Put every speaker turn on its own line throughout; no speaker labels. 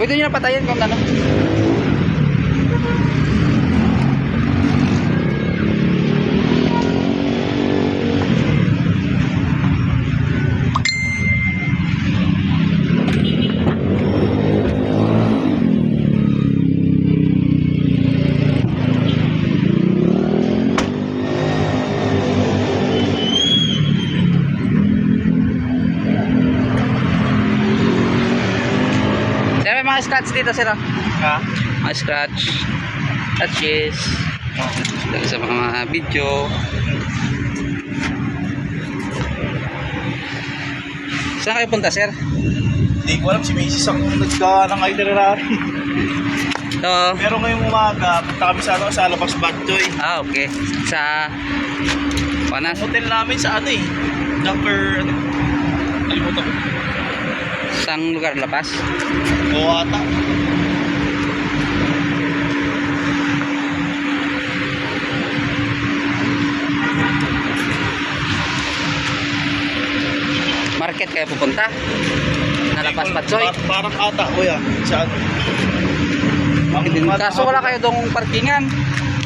Pwede nyo na patayin kung ano. May mga scratch dito sir.
Ha?
Mga scratch. Touches. Dahil sa mga video. Saan kayo punta sir?
Hindi ko alam, si Macy's ang nagka ng itinerary.
So,
Pero ngayong umaga, punta kami sa Alabas Badjoy.
okay. Sa Panas.
Hotel namin sa ano eh. Number, ano? Kalimutan ko.
Sang lugar lapas?
Oo ata.
Market kayo pupunta? Nalapas Patsoy?
Parang ata, kuya. Sa ano?
Kaso wala kayo dong parkingan.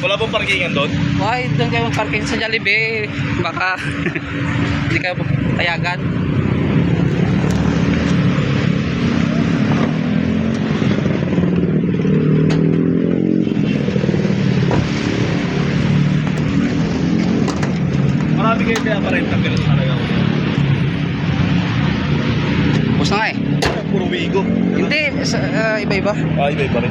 Wala bang parkingan doon?
Why doon kayo parking sa Jollibee? Baka hindi kayo payagan.
Marami kayo pinaparenta, pero talaga ako.
Bus na nga eh.
Puro Wigo.
Hindi, iba-iba.
Iba-iba rin.